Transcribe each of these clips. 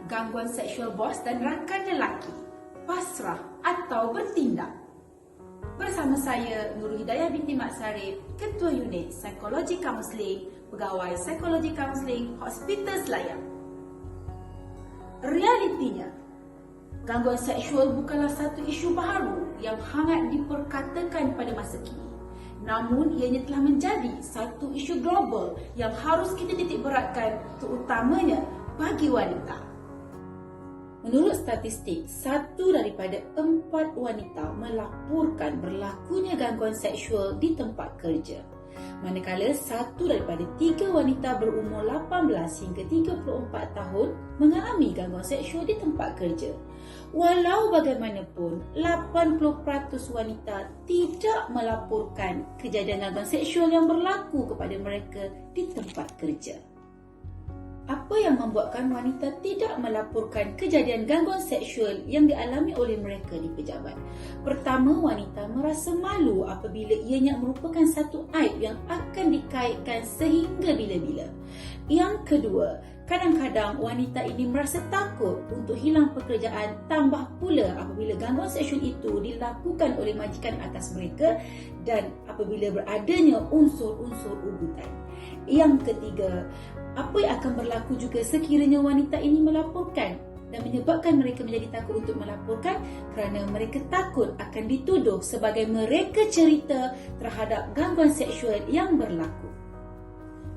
gangguan seksual bos dan rakan lelaki, pasrah atau bertindak. Bersama saya Nurul Hidayah binti Mat Sarip, Ketua Unit Psikologi Kaunseling, Pegawai Psikologi Kaunseling Hospital Selayar. Realitinya, gangguan seksual bukanlah satu isu baru yang hangat diperkatakan pada masa kini. Namun, ianya telah menjadi satu isu global yang harus kita titik beratkan, terutamanya bagi wanita. Menurut statistik, 1 daripada 4 wanita melaporkan berlakunya gangguan seksual di tempat kerja. Manakala 1 daripada 3 wanita berumur 18 hingga 34 tahun mengalami gangguan seksual di tempat kerja. Walau bagaimanapun, 80% wanita tidak melaporkan kejadian gangguan seksual yang berlaku kepada mereka di tempat kerja. Apa yang membuatkan wanita tidak melaporkan kejadian gangguan seksual yang dialami oleh mereka di pejabat? Pertama, wanita merasa malu apabila ianya merupakan satu aib yang akan dikaitkan sehingga bila-bila. Yang kedua, kadang-kadang wanita ini merasa takut untuk hilang pekerjaan, tambah pula apabila gangguan seksual itu dilakukan oleh majikan atas mereka dan apabila beradanya unsur-unsur ugutan. Yang ketiga, apa yang akan berlaku juga sekiranya wanita ini melaporkan dan menyebabkan mereka menjadi takut untuk melaporkan kerana mereka takut akan dituduh sebagai mereka cerita terhadap gangguan seksual yang berlaku.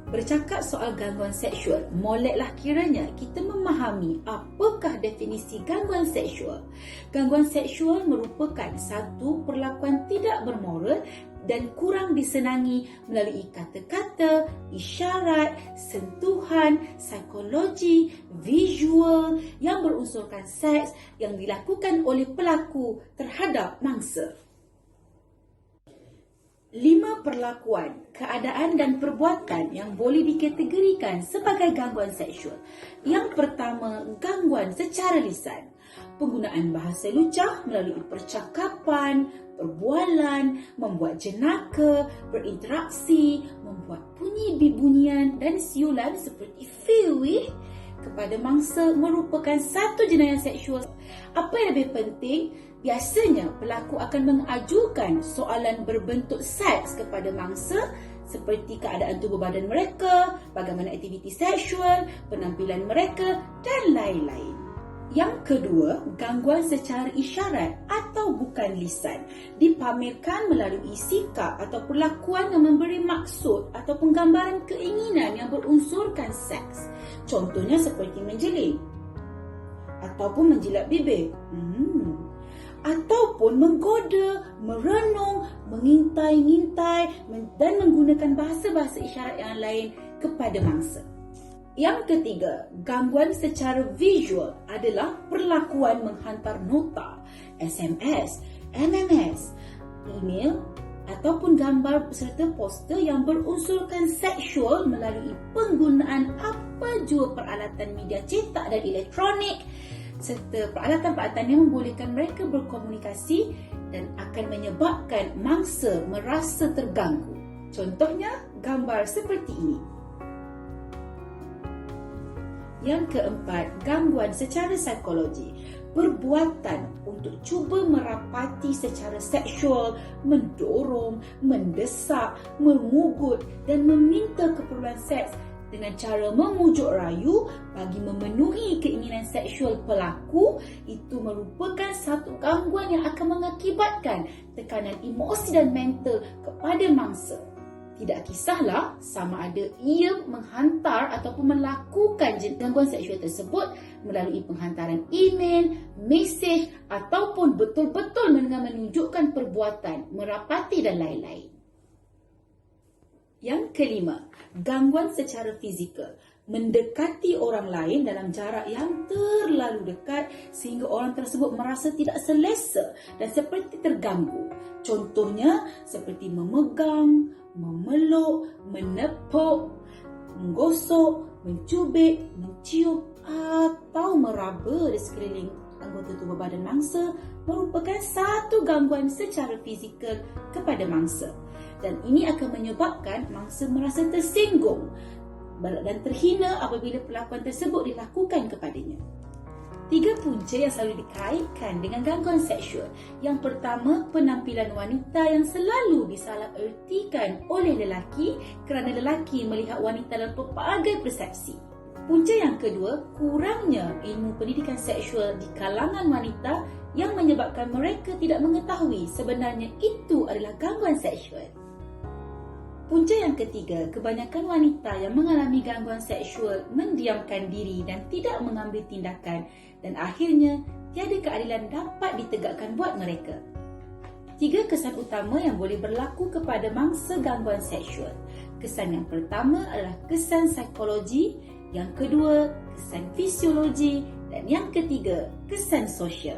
Bercakap soal gangguan seksual, moleklah kiranya kita memahami apakah definisi gangguan seksual. Gangguan seksual merupakan satu perlakuan tidak bermoral dan kurang disenangi melalui kata-kata, isyarat, sentuhan, psikologi, visual yang berunsurkan seks yang dilakukan oleh pelaku terhadap mangsa. 5 perlakuan, keadaan dan perbuatan yang boleh dikategorikan sebagai gangguan seksual. Yang pertama, gangguan secara lisan. Penggunaan bahasa lucah melalui percakapan, perbualan, membuat jenaka, berinteraksi, membuat bunyi-bunyian dan siulan seperti fiwih kepada mangsa merupakan satu jenayah seksual. Apa yang lebih penting, biasanya pelaku akan mengajukan soalan berbentuk seks kepada mangsa seperti keadaan tubuh badan mereka, bagaimana aktiviti seksual, penampilan mereka dan lain-lain. Yang kedua, gangguan secara isyarat atau bukan lisan dipamerkan melalui sikap atau perlakuan yang memberi maksud atau penggambaran keinginan yang berunsurkan seks. Contohnya seperti menjeling ataupun menjilat bibir, ataupun menggoda, merenung, mengintai-ngintai dan menggunakan bahasa-bahasa isyarat yang lain kepada mangsa. Yang ketiga, gangguan secara visual adalah perlakuan menghantar nota, SMS, MMS, email ataupun gambar serta poster yang berunsurkan seksual melalui penggunaan apa jua peralatan media cetak dan elektronik serta peralatan-peralatan yang membolehkan mereka berkomunikasi dan akan menyebabkan mangsa merasa terganggu. Contohnya, gambar seperti ini. Yang keempat, gangguan secara psikologi. Perbuatan untuk cuba merapati secara seksual, mendorong, mendesak, memugut dan meminta keperluan seks dengan cara memujuk rayu bagi memenuhi keinginan seksual pelaku, itu merupakan satu gangguan yang akan mengakibatkan tekanan emosi dan mental kepada mangsa. Tidak kisahlah sama ada ia menghantar ataupun melakukan gangguan seksual tersebut melalui penghantaran email, mesej ataupun betul-betul dengan menunjukkan perbuatan, merapati dan lain-lain. Yang kelima, gangguan secara fizikal. Mendekati orang lain dalam jarak yang terlalu dekat sehingga orang tersebut merasa tidak selesa dan seperti terganggu. Contohnya seperti memegang, memeluk, menepuk, menggosok, mencubit, mencium atau meraba di sekeliling anggota tubuh badan mangsa merupakan satu gangguan secara fizikal kepada mangsa. Dan ini akan menyebabkan mangsa merasa tersinggung dan terhina apabila perlakuan tersebut dilakukan kepadanya. Tiga punca yang selalu dikaitkan dengan gangguan seksual. Yang pertama, penampilan wanita yang selalu disalahertikan oleh lelaki kerana lelaki melihat wanita dalam pelbagai persepsi. Punca yang kedua, kurangnya ilmu pendidikan seksual di kalangan wanita yang menyebabkan mereka tidak mengetahui sebenarnya itu adalah gangguan seksual. Punca yang ketiga, kebanyakan wanita yang mengalami gangguan seksual mendiamkan diri dan tidak mengambil tindakan dan akhirnya tiada keadilan dapat ditegakkan buat mereka. Tiga kesan utama yang boleh berlaku kepada mangsa gangguan seksual. Kesan yang pertama adalah kesan psikologi, yang kedua kesan fisiologi dan yang ketiga kesan sosial.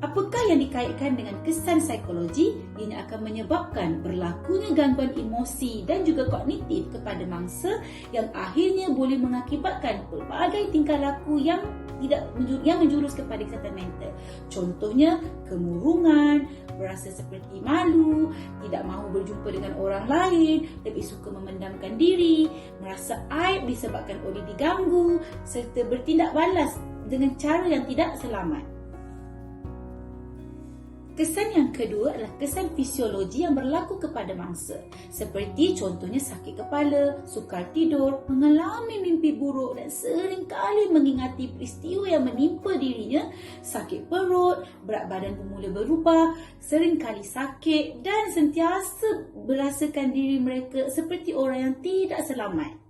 Apakah yang dikaitkan dengan kesan psikologi? Ini akan menyebabkan berlakunya gangguan emosi dan juga kognitif kepada mangsa yang akhirnya boleh mengakibatkan pelbagai tingkah laku yang menjurus kepada kesihatan mental. Contohnya kemurungan, berasa seperti malu, tidak mahu berjumpa dengan orang lain, lebih suka memendamkan diri, merasa aib disebabkan oleh diganggu serta bertindak balas dengan cara yang tidak selamat. Kesan yang kedua adalah kesan fisiologi yang berlaku kepada mangsa. Seperti contohnya sakit kepala, sukar tidur, mengalami mimpi buruk dan seringkali mengingati peristiwa yang menimpa dirinya, sakit perut, berat badan bermula berubah, seringkali sakit dan sentiasa merasakan diri mereka seperti orang yang tidak selamat.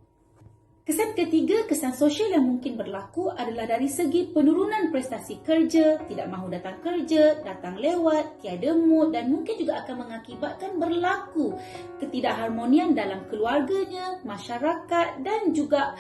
Kesan ketiga, kesan sosial yang mungkin berlaku adalah dari segi penurunan prestasi kerja, tidak mahu datang kerja, datang lewat, tiada mood dan mungkin juga akan mengakibatkan berlaku ketidakharmonian dalam keluarganya, masyarakat dan juga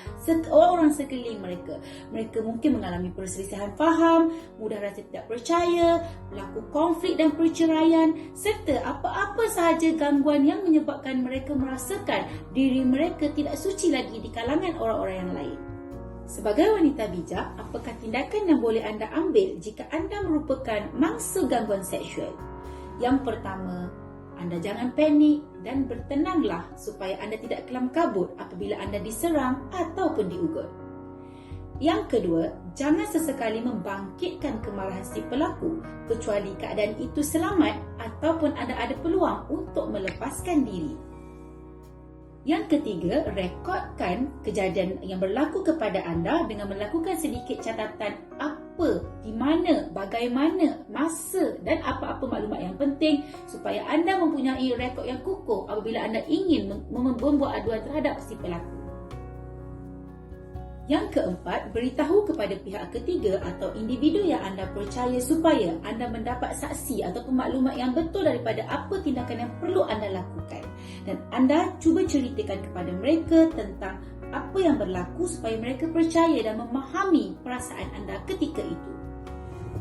orang-orang sekeliling mereka. Mereka mungkin mengalami perselisihan faham, mudah rasa tidak percaya, berlaku konflik dan perceraian serta apa-apa sahaja gangguan yang menyebabkan mereka merasakan diri mereka tidak suci lagi di kalangan orang-orang yang lain. Sebagai wanita bijak, apakah tindakan yang boleh anda ambil jika anda merupakan mangsa gangguan seksual? Yang pertama, anda jangan panik dan bertenanglah supaya anda tidak kelam kabut apabila anda diserang ataupun diugut. Yang kedua, jangan sesekali membangkitkan kemarahan si pelaku kecuali keadaan itu selamat ataupun anda ada peluang untuk melepaskan diri. Yang ketiga, rekodkan kejadian yang berlaku kepada anda dengan melakukan sedikit catatan apa, di mana, bagaimana, masa dan apa-apa maklumat yang penting supaya anda mempunyai rekod yang kukuh apabila anda ingin membuat aduan terhadap si pelaku. Yang keempat, beritahu kepada pihak ketiga atau individu yang anda percaya supaya anda mendapat saksi atau maklumat yang betul daripada apa tindakan yang perlu anda lakukan. Dan anda cuba ceritakan kepada mereka tentang apa yang berlaku supaya mereka percaya dan memahami perasaan anda ketika itu.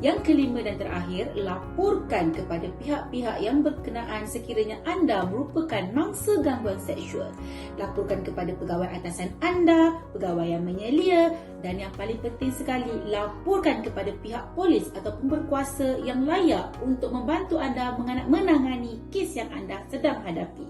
Yang kelima dan terakhir, laporkan kepada pihak-pihak yang berkenaan sekiranya anda merupakan mangsa gangguan seksual. Laporkan kepada pegawai atasan anda, pegawai yang menyelia dan yang paling penting sekali, laporkan kepada pihak polis ataupun berkuasa yang layak untuk membantu anda menangani kes yang anda sedang hadapi.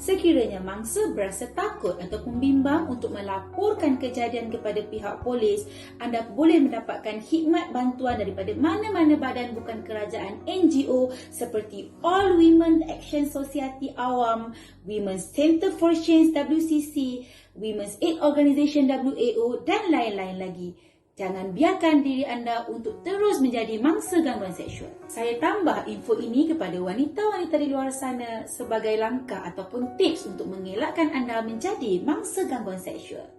Sekiranya mangsa berasa takut ataupun bimbang untuk melaporkan kejadian kepada pihak polis, anda boleh mendapatkan khidmat bantuan daripada mana-mana badan bukan kerajaan NGO seperti All Women Action Society Awam, Women's Center for Change WCC, Women's Aid Organisation WAO dan lain-lain lagi. Jangan biarkan diri anda untuk terus menjadi mangsa gangguan seksual. Saya tambah info ini kepada wanita-wanita di luar sana sebagai langkah ataupun tips untuk mengelakkan anda menjadi mangsa gangguan seksual.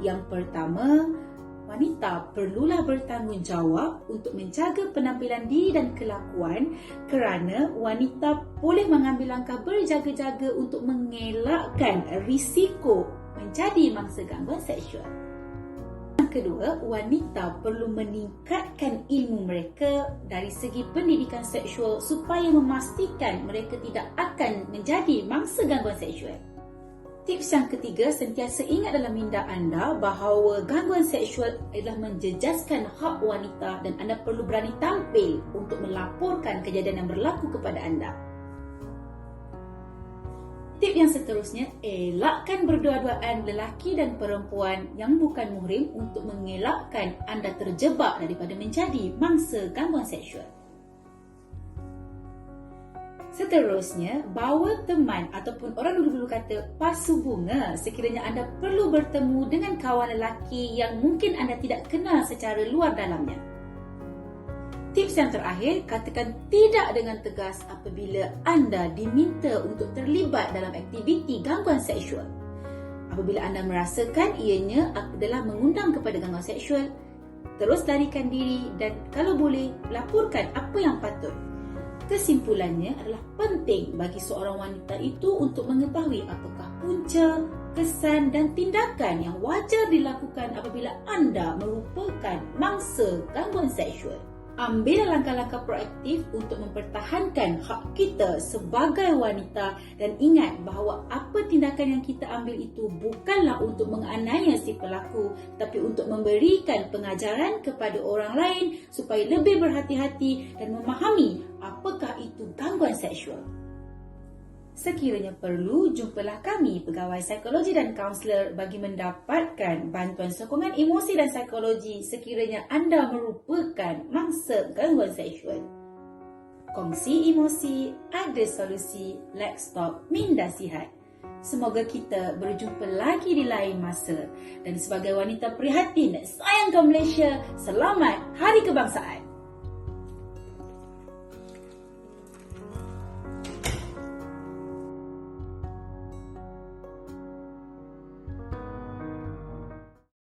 Yang pertama, wanita perlulah bertanggungjawab untuk menjaga penampilan diri dan kelakuan kerana wanita boleh mengambil langkah berjaga-jaga untuk mengelakkan risiko menjadi mangsa gangguan seksual. Yang kedua, wanita perlu meningkatkan ilmu mereka dari segi pendidikan seksual supaya memastikan mereka tidak akan menjadi mangsa gangguan seksual. Tips yang ketiga, sentiasa ingat dalam minda anda bahawa gangguan seksual adalah menjejaskan hak wanita dan anda perlu berani tampil untuk melaporkan kejadian yang berlaku kepada anda. Tip yang seterusnya, elakkan berdua-duaan lelaki dan perempuan yang bukan muhrim untuk mengelakkan anda terjebak daripada menjadi mangsa gangguan seksual. Seterusnya, bawa teman ataupun orang dulu-dulu kata pasu bunga sekiranya anda perlu bertemu dengan kawan lelaki yang mungkin anda tidak kenal secara luar dalamnya. Tips yang terakhir, katakan tidak dengan tegas apabila anda diminta untuk terlibat dalam aktiviti gangguan seksual. Apabila anda merasakan ianya adalah mengundang kepada gangguan seksual, terus larikan diri dan kalau boleh, laporkan apa yang patut. Kesimpulannya adalah penting bagi seorang wanita itu untuk mengetahui apakah punca, kesan dan tindakan yang wajar dilakukan apabila anda merupakan mangsa gangguan seksual. Ambil langkah-langkah proaktif untuk mempertahankan hak kita sebagai wanita dan ingat bahawa apa tindakan yang kita ambil itu bukanlah untuk menganiaya si pelaku tapi untuk memberikan pengajaran kepada orang lain supaya lebih berhati-hati dan memahami apakah itu gangguan seksual. Sekiranya perlu, jumpalah kami, pegawai psikologi dan kaunselor bagi mendapatkan bantuan sokongan emosi dan psikologi sekiranya anda merupakan mangsa gangguan seksual. Kongsi emosi, ada solusi, let's talk, minda sihat. Semoga kita berjumpa lagi di lain masa. Dan sebagai wanita prihatin, sayangkan Malaysia, selamat Hari Kebangsaan.